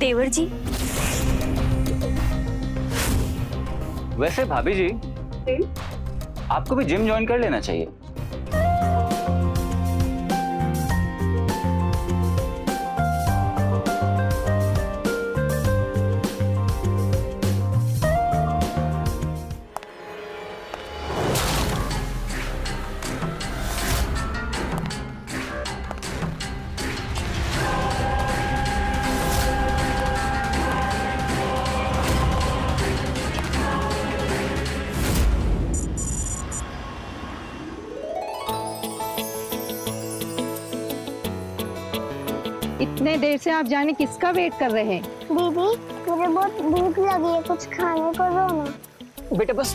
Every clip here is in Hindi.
देवर जी। वैसे भाभी जी, आपको भी जिम ज्वाइन कर लेना चाहिए। इतने देर से आप जाने किसका वेट कर रहे हैं? दीदी, मुझे बहुत भूख लगी है, कुछ खाने को दो ना। बेटा बस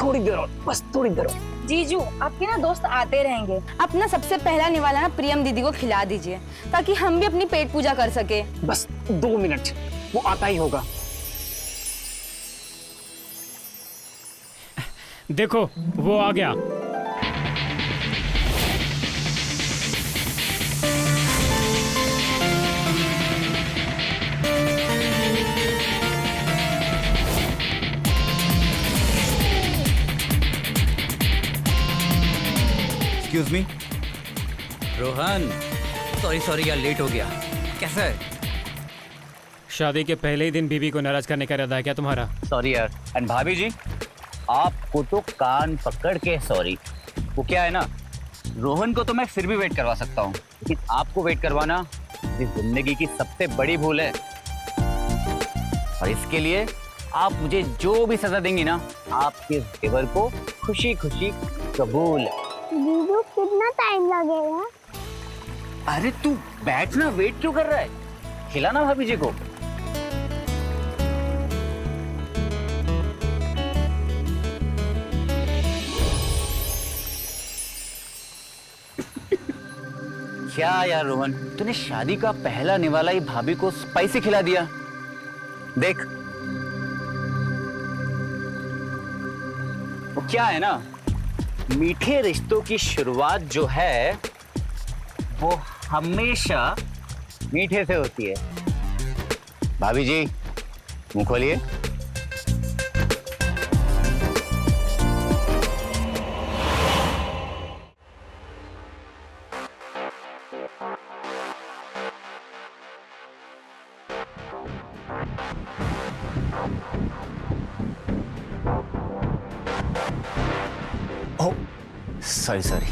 थोड़ी देर और, बस थोड़ी देर और। जीजू, आपके ना दोस्त आते रहेंगे। अपना सबसे पहला निवाला ना प्रियम दीदी को खिला दीजिए ताकि हम भी अपनी पेट पूजा कर सके। बस 2 मिनट, वो आता ही होगा। देखो वो आ गया। Excuse me. रोहन, सॉरी यार, लेट हो गया। कैसा है? शादी के पहले ही दिन बीवी को नाराज करने का इरादा है क्या तुम्हारा? सॉरी यार। एंड भाभी जी, आपको तो कान पकड़ के सॉरी। वो क्या है ना, रोहन को तो मैं फिर भी वेट करवा सकता हूँ, लेकिन आपको वेट करवाना इस जिंदगी की सबसे बड़ी भूल है। और इसके लिए आप मुझे जो भी सजा देंगी ना, आपके देवर को खुशी खुशी कबूल। दीदी, कितना टाइम लगेगा? अरे तू बैठ ना, वेट क्यों कर रहा है? खिलाना भाभी जी को। क्या यार रोहन, तूने शादी का पहला निवाला ही भाभी को स्पाइसी खिला दिया। देख, वो क्या है ना, मीठे रिश्तों की शुरुआत जो है वो हमेशा मीठे से होती है। भाभी जी, मुंह खोलिए। सॉरी।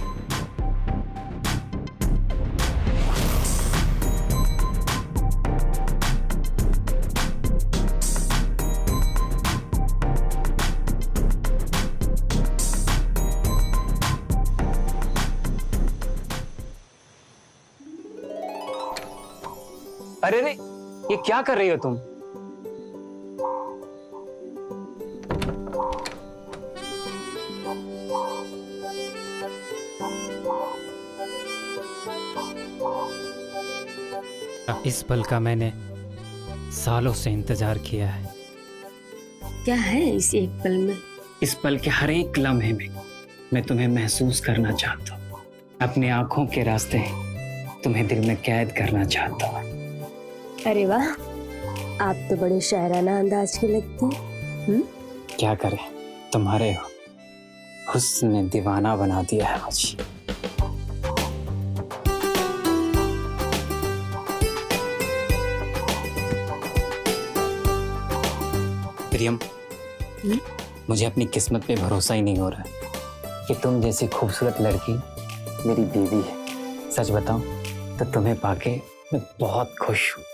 अरे रे, ये क्या कर रही हो तुम? इस पल का मैंने सालों से इंतजार किया है। क्या है इस एक पल में? इस पल के हर एक लम्हे में मैं तुम्हें महसूस करना चाहता हूँ। अपनी आंखों के रास्ते तुम्हें दिल में कैद करना चाहता हूँ। अरे वाह, आप तो बड़े शायराना अंदाज की लगती हैं। क्या करें, तुम्हारे हुस्न ने दीवाना बना दिया है मुझे। प्रियम, मुझे अपनी किस्मत पे भरोसा ही नहीं हो रहा है कि तुम जैसी खूबसूरत लड़की मेरी बीवी है। सच बताऊं तो तुम्हें पाके मैं बहुत खुश हूँ।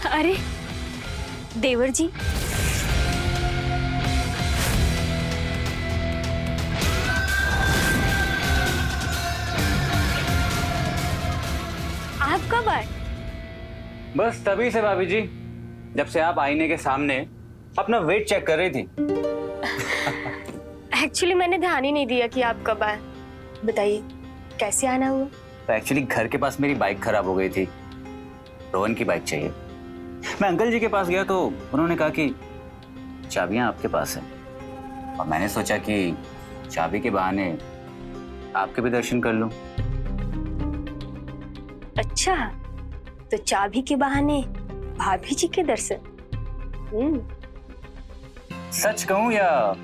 अरे देवर जी, आप कब आए? बस तभी से भाभी जी, जब से आप आईने के सामने अपना वेट चेक कर रही थी। एक्चुअली मैंने ध्यान ही नहीं दिया कि आप कब आए। बताइए कैसे आना हुआ? तो एक्चुअली घर के पास मेरी बाइक खराब हो गई थी, रोहन की बाइक चाहिए। मैं अंकल जी के पास गया तो उन्होंने कहा कि चाबियां आपके पास हैं, और मैंने सोचा कि चाबी के बहाने आपके भी दर्शन कर लूं। अच्छा, तो चाबी के बहाने भाभी जी के दर्शन। सच कहूं या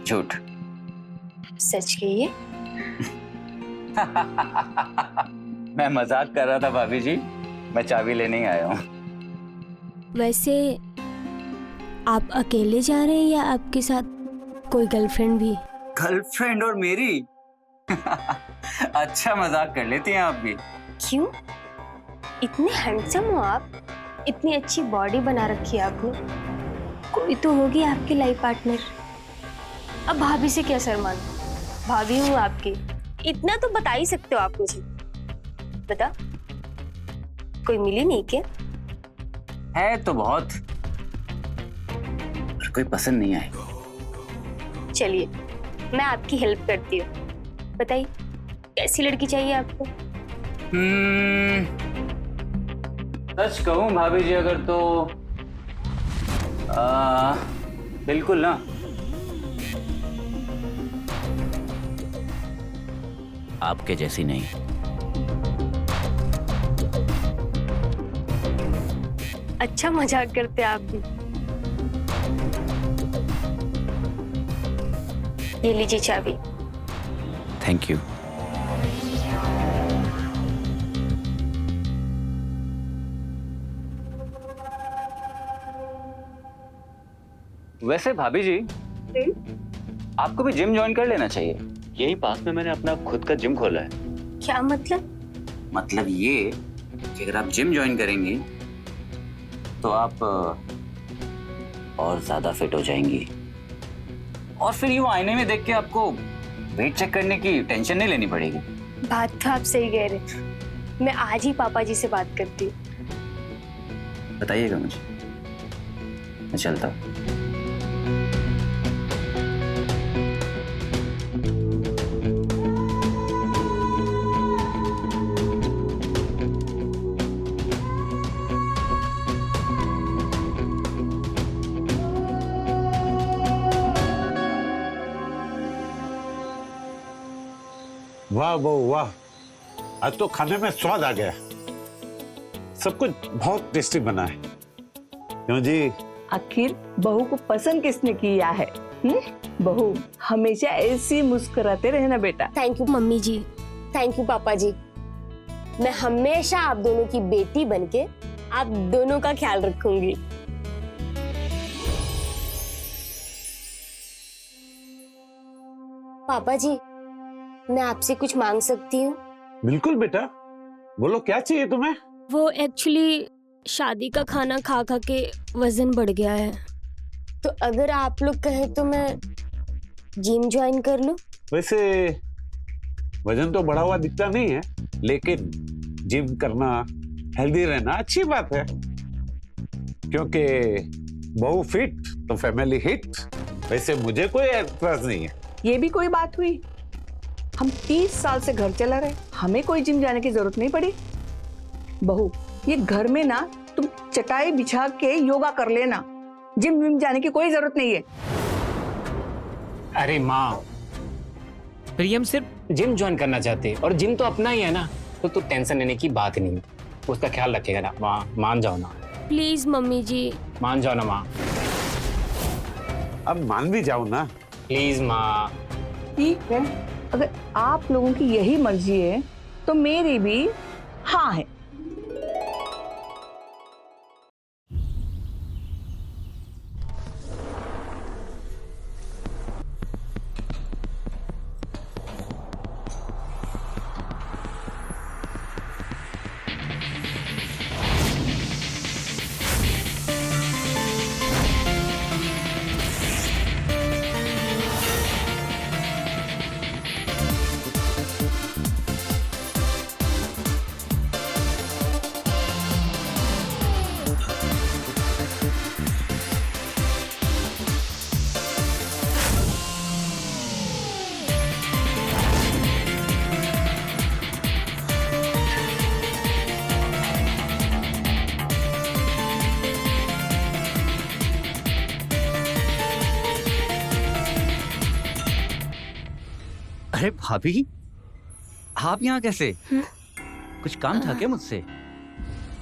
झूठ? सच कहिए। मैं मजाक कर रहा था भाभी जी, मैं चाबी लेने ही आया हूँ। वैसे आप अकेले जा रहे हैं या आपके साथ कोई गर्लफ्रेंड भी? गर्लफ्रेंड और मेरी? अच्छा मजाक कर लेती हैं आप भी। क्यों? इतने हैंडसम हो आप, इतनी अच्छी बॉडी बना रखी है आपने, कोई तो होगी आपकी लाइफ पार्टनर। अब भाभी से क्या शर्माना, भाभी हूँ आपकी, इतना तो बता ही सकते हो आप मुझे। बता, कोई मिली नहीं क्या? है तो बहुत, पर कोई पसंद नहीं आई। चलिए मैं आपकी हेल्प करती हूँ, बताइए कैसी लड़की चाहिए आपको? सच कहूं भाभी जी अगर तो बिल्कुल ना, आपके जैसी नहीं। अच्छा मजाक करते हैं आप भी। ये लीजिए चाबी। Thank you. वैसे भाभी जी, आपको भी जिम ज्वाइन कर लेना चाहिए। यही पास में मैंने अपना खुद का जिम खोला है। क्या मतलब? मतलब ये कि अगर आप जिम ज्वाइन करेंगी तो आप और ज्यादा फिट हो जाएंगी, और फिर यूं आईने में देख के आपको वेट चेक करने की टेंशन नहीं लेनी पड़ेगी। बात तो आप सही कह रहे। मैं आज ही पापा जी से बात करती हूँ। बताइएगा मुझे, मैं चलता हूँ। वाह बहू वाह, आज तो खाने में स्वाद आ गया। सब कुछ बहुत टेस्टी बना है। क्यों जी? आखिर बहू को पसंद किसने किया है? बहू हमेशा ऐसी मुस्कुराते रहना बेटा। Thank you mummy ji, thank you papa ji. मैं हमेशा आप दोनों की बेटी बनके आप दोनों का ख्याल रखूंगी। पापा जी, मैं आपसे कुछ मांग सकती हूँ? बिल्कुल बेटा, बोलो क्या चाहिए तुम्हें? वो एक्चुअली शादी का खाना खा खा के वजन बढ़ गया है, तो अगर आप लोग कहें तो मैं जिम ज्वाइन कर लूं? वैसे वजन तो बढ़ा हुआ दिखता नहीं है, लेकिन जिम करना, हेल्दी रहना अच्छी बात है। क्योंकि बहू फिट तो फैमिली हिट। वैसे मुझे कोई एतराज नहीं है। ये भी कोई बात हुई? हम 30 साल से घर चला रहे, हमें कोई जिम जाने की जरूरत नहीं पड़ी। बहू, ये घर में ना तुम चटाई बिछा के योगा कर लेना, जिम विम जाने की कोई जरूरत नहीं है। अरे माँ, प्रियम सिर्फ जिम ज्वाइन करना चाहते हैं, और जिम तो अपना ही है ना, तो तू टेंशन लेने की बात नहीं है। उसका ख्याल रखेगा ना माँ, मान जाओ ना। प्लीज मम्मी जी, मान जाओ ना माँ, अब मान भी जाओ ना। प्लीज माँ। ठीक है, अगर आप लोगों की यही मर्जी है तो मेरी भी हाँ है। अरे भाभी, आप यहाँ कैसे? कुछ काम था क्या मुझसे?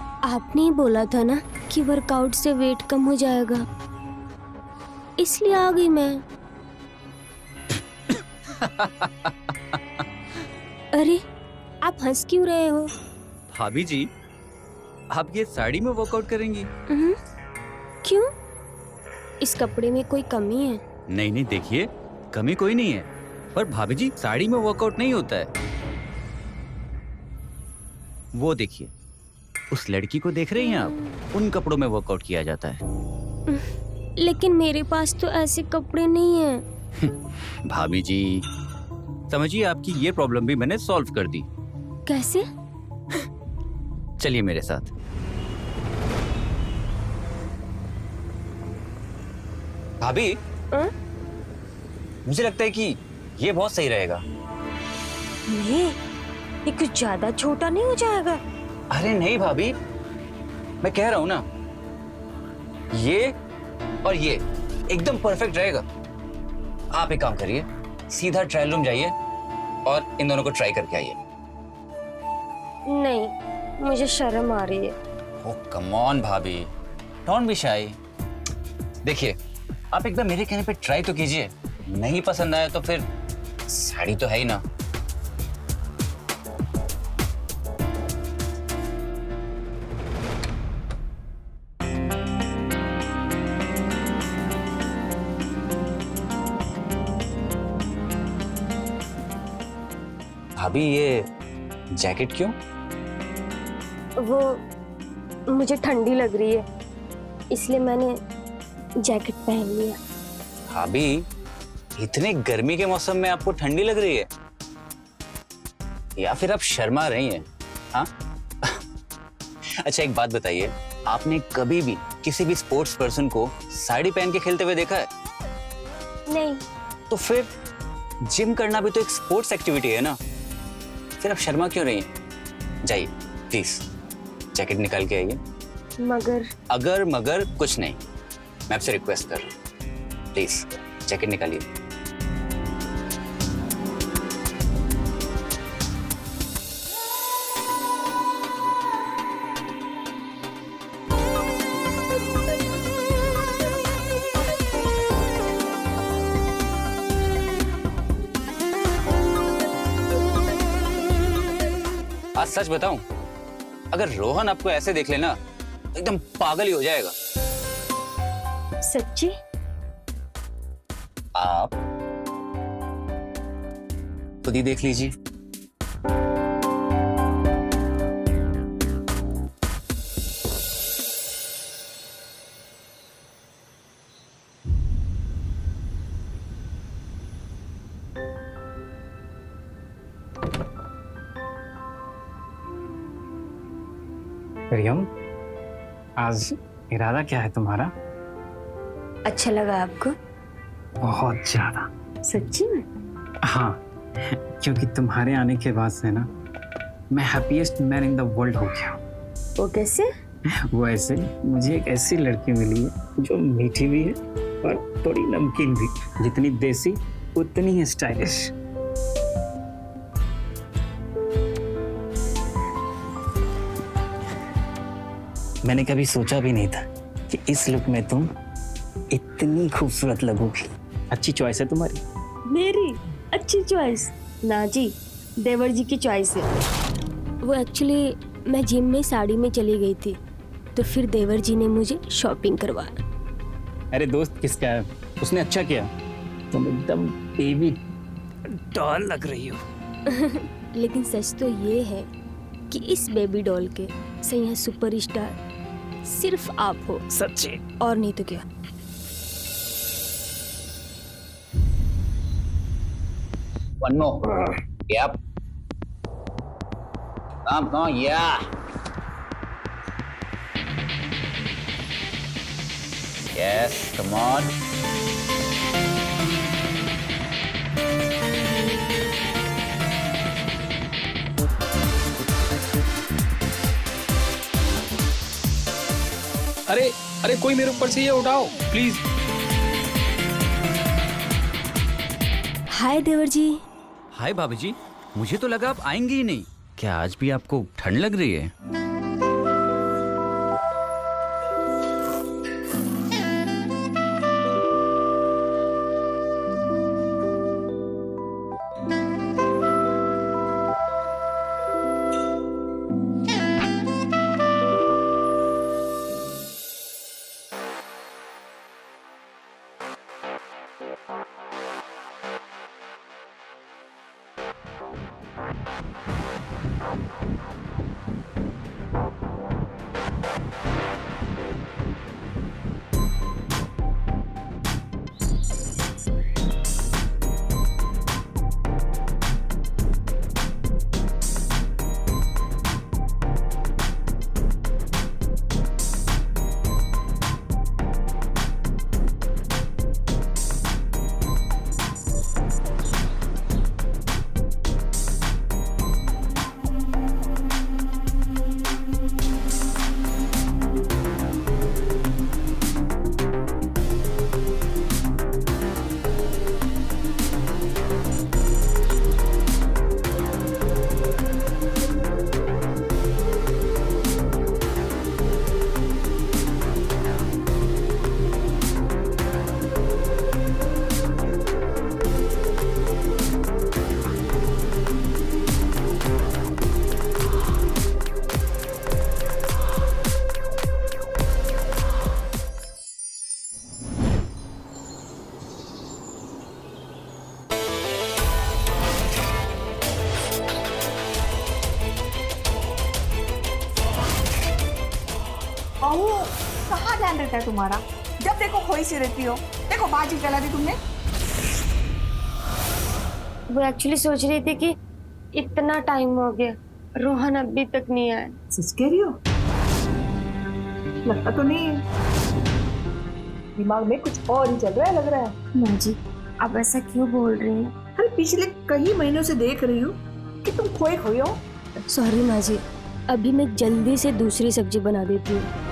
आपने ही बोला था ना कि वर्कआउट से वेट कम हो जाएगा, इसलिए आ गई मैं। अरे आप हंस क्यों रहे हो? भाभी जी, आप ये साड़ी में वर्कआउट करेंगी? क्यों? इस कपड़े में कोई कमी है? नहीं नहीं, देखिए कमी कोई नहीं है, पर भाभी जी साड़ी में वर्कआउट नहीं होता है। वो देखिए, उस लड़की को देख रही हैं आप? उन कपड़ों में वर्कआउट किया जाता है। लेकिन मेरे पास तो ऐसे कपड़े नहीं हैं। भाभी जी, समझिए आपकी ये प्रॉब्लम भी मैंने सॉल्व कर दी। कैसे? चलिए मेरे साथ। भाभी, मुझे लगता है कि ये बहुत सही रहेगा। नहीं, ये कुछ ज्यादा छोटा नहीं हो जाएगा? अरे नहीं भाभी, मैं कह रहा हूं ना, ये और ये एकदम परफेक्ट रहेगा। आप एक काम करिए, सीधा ट्रायल रूम जाइए और इन दोनों को ट्राई करके आइए। नहीं, मुझे शर्म आ रही है। ओह कम ऑन भाभी, डोंट बी शाई। देखिए, आप एकदम मेरे कहने पे ट्राई तो कीजिए, नहीं पसंद आया तो फिर साड़ी तो है ही ना। भाभी, ये जैकेट क्यों? वो मुझे ठंडी लग रही है, इसलिए मैंने जैकेट पहन लिया। भाभी, इतने गर्मी के मौसम में आपको ठंडी लग रही है या फिर आप शर्मा रही हैं? हाँ? अच्छा एक बात बताइए, आपने कभी भी किसी भी स्पोर्ट्स पर्सन को साड़ी पहन के खेलते हुए देखा है? नहीं। तो फिर जिम करना भी तो एक स्पोर्ट्स एक्टिविटी है ना, फिर आप शर्मा क्यों रही हैं? जाइए प्लीज, जैकेट निकाल के आइए। मगर अगर मगर कुछ नहीं, मैं आपसे रिक्वेस्ट कर रहा हूं, प्लीज जैकेट निकालिए। आज सच बताऊं, अगर रोहन आपको ऐसे देख लेना तो एकदम पागल ही हो जाएगा। सच्ची? आप खुद ही देख लीजिए। प्रियम, आज इरादा क्या है तुम्हारा? अच्छा लगा आपको? बहुत ज्यादा। सच्ची में? हाँ, क्योंकि तुम्हारे आने के बाद से ना मैं happiest man in the world हो गया। वो कैसे? वो ऐसे, मुझे एक ऐसी लड़की मिली है जो मीठी भी है और थोड़ी नमकीन भी, जितनी देसी उतनी ही स्टाइलिश। मैंने कभी सोचा भी नहीं था कि इस लुक में तुम इतनी खूबसूरत लगोगी। अच्छी चॉइस है तुम्हारी। मेरी अच्छी चॉइस? ना जी, देवर जी की चॉइस है। वो एक्चुअली मैं जिम में साड़ी में चली गई थी, तो फिर देवर जी ने मुझे शॉपिंग करवाया। अरे दोस्त किसका है, उसने अच्छा किया। तुम एकदम बेबी डॉल लग रही हो। लेकिन सच तो ये है कि इस बेबी डॉल के सही सुपरस्टार सिर्फ आप हो। सच्ची? और नहीं तो क्या। One more. Yep. Come on, yeah. Yes, come on. अरे अरे, कोई मेरे ऊपर से ये उठाओ प्लीज। हाय देवर जी। हाय भाभी जी, मुझे तो लगा आप आएंगे ही नहीं। क्या आज भी आपको ठंड लग रही है? बहू, कहाँ ध्यान रहता है तुम्हारा? जब देखो खोई सी रहती हो। देखो बाजी जला दी तुमने। वो एक्चुअली सोच रही थी कि इतना टाइम हो गया, रोहन अभी तक नहीं आया। सच कह रही हो? लगता तो नहीं है, दिमाग में कुछ और ही चल रहा है लग रहा है। माँ जी, आप ऐसा क्यों बोल रही हैं? अरे पिछले कई महीनों से देख रही हूँ कि तुम खोए खोए हो। सॉरी माँ जी, अभी मैं जल्दी से दूसरी सब्जी बना देती हूँ।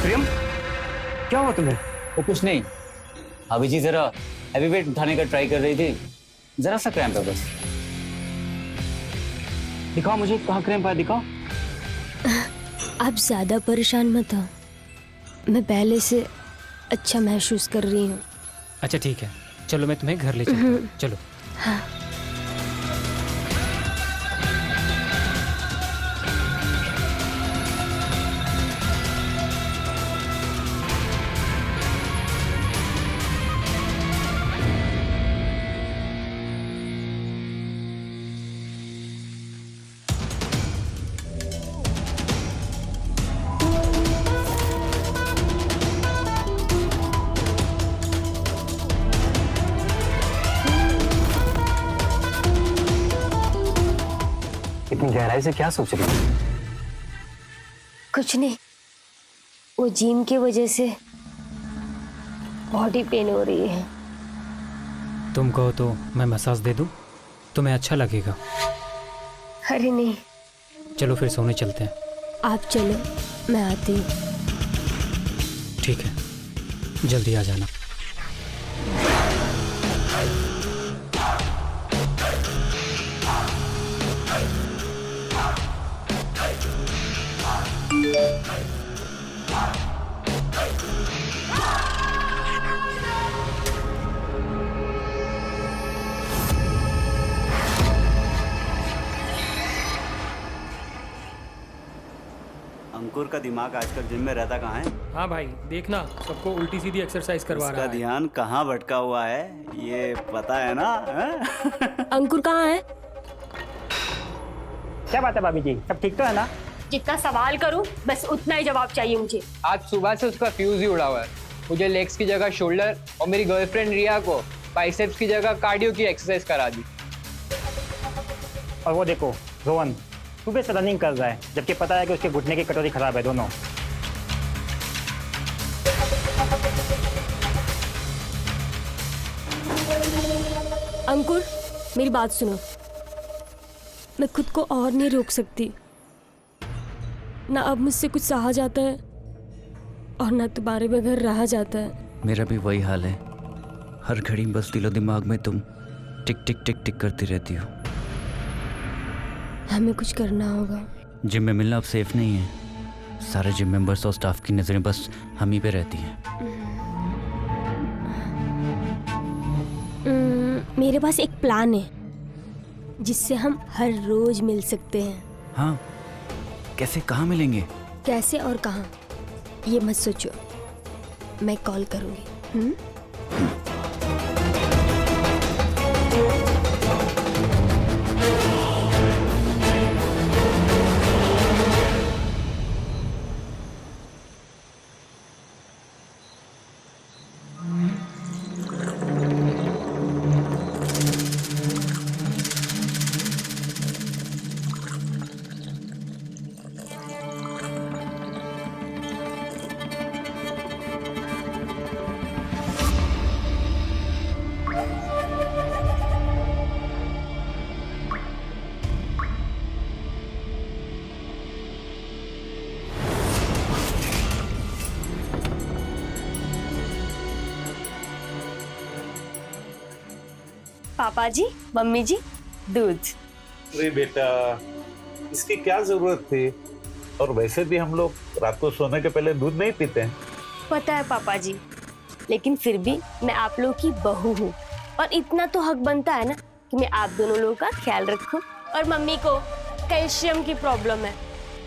प्रियम, क्या हुआ तुम्हें? वो कुछ नहीं, अभी जी जरा हैवी वेट उठाने का ट्राई कर रही थी, जरा सा क्रैम्प है बस। दिखाओ मुझे, कहाँ क्रैम्प है, दिखाओ। आप ज्यादा परेशान मत हो, मैं पहले से अच्छा महसूस कर रही हूँ। अच्छा ठीक है, चलो मैं तुम्हें घर ले चलता हूँ। चलो। हाँ। इतनी गहराई से क्या सोच रही है? कुछ नहीं, वो जिम की वजह से बॉडी पेन हो रही है। तुम कहो तो मैं मसाज दे दूं, तुम्हें अच्छा लगेगा। अरे नहीं, चलो फिर सोने चलते हैं। आप चलो, मैं आती हूँ। ठीक है, जल्दी आ जाना। अंकुर अंकुर का दिमाग आजकल जिम में रहता कहाँ है? हाँ भाई, देखना सबको उल्टी सीधी एक्सरसाइज करवा रहा उसका है। ध्यान कहाँ भटका हुआ है ये पता है ना? अंकुर कहाँ है? क्या बात है भाभी जी, सब ठीक तो है ना? जितना सवाल करूं बस उतना ही जवाब चाहिए मुझे। आज सुबह से उसका फ्यूज ही उड़ा हुआ है। मुझे लेग्स की जगह शोल्डर और मेरी गर्लफ्रेंड रिया को बाइसेप्स की जगह कार्डियो की एक्सरसाइज करा दी। और वो देखो रोहन सुबह से रनिंग कर रहा है, जबकि पता है कि उसके घुटने की कटोरी खराब है दोनों। अंकुर मेरी बात सुनो, मैं खुद को और नहीं रोक सकती ना। अब मुझसे कुछ सहा जाता है और ना तुम्हारे बगैर रहा जाता है। मेरा भी वही हाल है। हर घड़ी बस दिलो दिमाग में तुम टिक टिक टिक टिक करती रहती हो। हमें कुछ करना होगा। जिम में मिलना अब सेफ नहीं है। सारे जिम मेंबर्स और स्टाफ की नज़रें बस हम ही पे रहती हैं। मेरे पास एक प्लान है जिससे हम हर रोज मिल सकते हैं। हाँ, कैसे, कहाँ मिलेंगे? कैसे और कहाँ ये मत सोचो, मैं कॉल करूँगी। पापा जी, मम्मी जी, दूध। अरे बेटा, इसकी क्या जरूरत थी? और वैसे भी हम लोग रात को सोने के पहले दूध नहीं पीते हैं। पता है पापा जी, लेकिन फिर भी मैं आप लोगों की बहू हूँ और इतना तो हक बनता है ना कि मैं आप दोनों लोगों का ख्याल रखूं। और मम्मी को कैल्शियम की प्रॉब्लम है,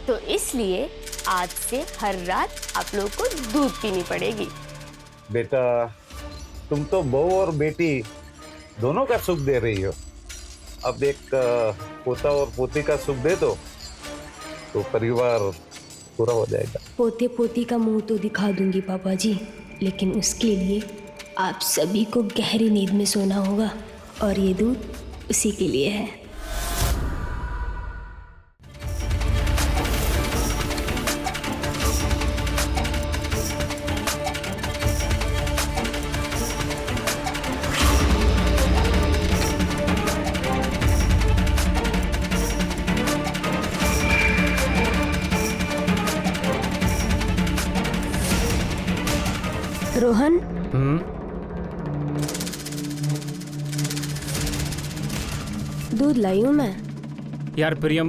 तो इसलिए आज से हर रात आप लोगों को दूध पीनी पड़ेगी। बेटा, तुम तो बहू और बेटी दोनों का सुख दे रही हो। अब एक पोता और पोती का सुख दे दो तो परिवार पूरा हो जाएगा। पोते पोती का मुंह तो दिखा दूंगी पापा जी, लेकिन उसके लिए आप सभी को गहरी नींद में सोना होगा और ये दूध उसी के लिए है। रोहन, दूध लाई हूँ मैं। यार प्रियम,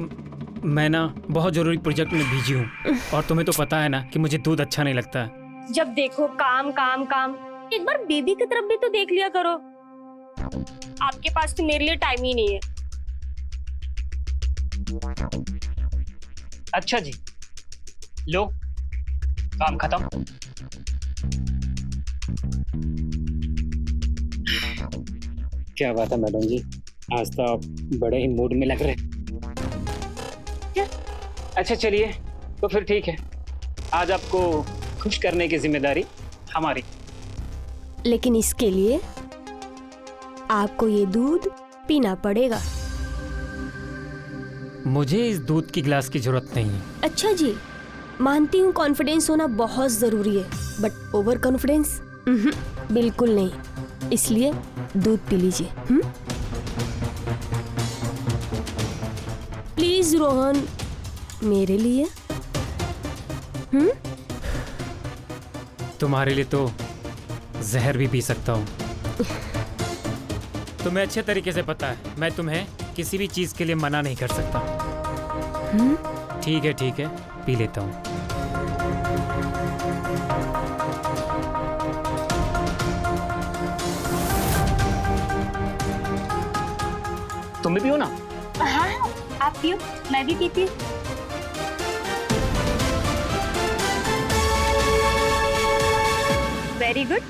मैं ना बहुत जरूरी प्रोजेक्ट में बिजी हूँ और तुम्हें तो पता है ना कि मुझे दूध अच्छा नहीं लगता। जब देखो काम काम काम, एक बार बेबी की तरफ भी तो देख लिया करो। आपके पास तो मेरे लिए टाइम ही नहीं है। अच्छा जी, लो काम खत्म। क्या बात है मैडम जी, आज तो आप बड़े ही मूड में लग रहे। अच्छा चलिए, तो फिर ठीक है, आज आपको खुश करने की जिम्मेदारी हमारी। लेकिन इसके लिए आपको ये दूध पीना पड़ेगा। मुझे इस दूध की गिलास की जरूरत नहीं है। अच्छा जी, मानती हूँ कॉन्फिडेंस होना बहुत जरूरी है, बट ओवर कॉन्फिडेंस बिल्कुल नहीं। इसलिए दूध पी लीजिए। प्लीज रोहन, मेरे लिए। तुम्हारे लिए तो जहर भी पी सकता हूँ। तुम्हें अच्छे तरीके से पता है मैं तुम्हें किसी भी चीज के लिए मना नहीं कर सकता। ठीक है, पी लेता हूँ। तुम भी पियो ना। हाँ, आप पियो, मैं भी पीती हूँ। Very good.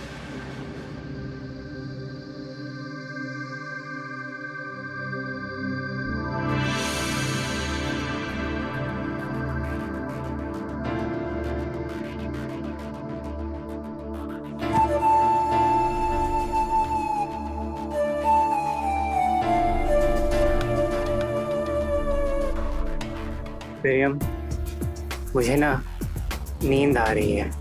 प्रियम, मुझे ना नींद आ रही है।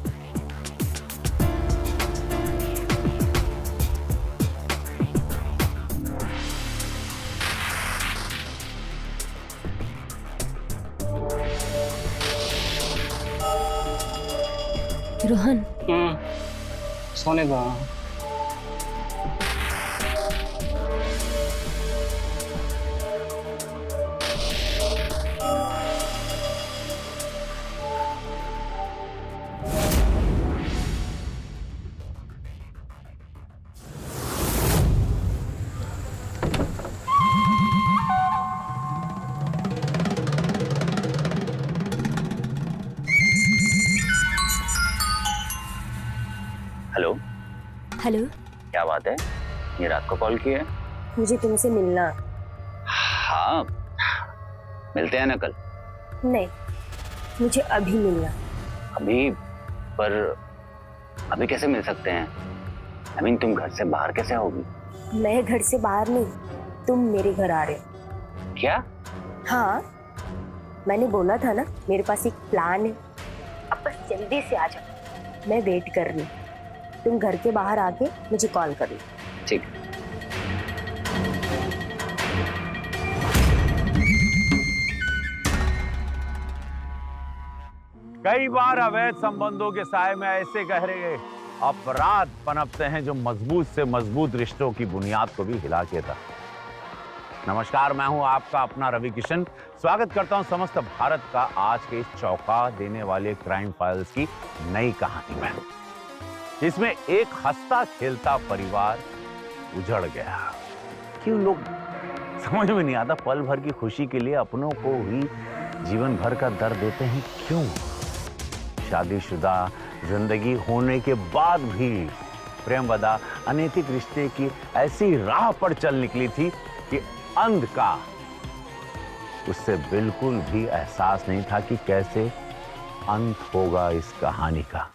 रोहन, सोने दो। हेलो। हेलो। क्या बात है, ये रात को कॉल किया है? मुझे तुमसे मिलना। हाँ, मिलते हैं ना कल। नहीं, मुझे अभी मिलना। अभी? पर अभी कैसे मिल सकते हैं? I mean, तुम घर से बाहर कैसे होगी? मैं घर से बाहर नहीं, तुम मेरे घर आ रहे हो। क्या? हाँ, मैंने बोला था ना, मेरे पास एक प्लान है। अब बस जल्दी से आ जाओ, मैं वेट कर रही हूँ। तुम घर के बाहर आके मुझे कॉल कर लो। ठीक। कई बार अवैध संबंधों के साए में ऐसे गहरे अपराध पनपते हैं जो मजबूत से मजबूत रिश्तों की बुनियाद को भी हिला के रखते हैं। नमस्कार, मैं हूं आपका अपना रवि किशन। स्वागत करता हूं समस्त भारत का आज के इस चौंका देने वाले क्राइम फाइल्स की नई कहानी में। इसमें एक हंसता खेलता परिवार उजड़ गया। क्यों लोग समझ में नहीं आता, पल भर की खुशी के लिए अपनों को ही जीवन भर का दर्द देते हैं क्यों? शादीशुदा जिंदगी होने के बाद भी प्रेमवदा अनैतिक रिश्ते की ऐसी राह पर चल निकली थी कि अंध का उससे बिल्कुल भी एहसास नहीं था कि कैसे अंत होगा इस कहानी का।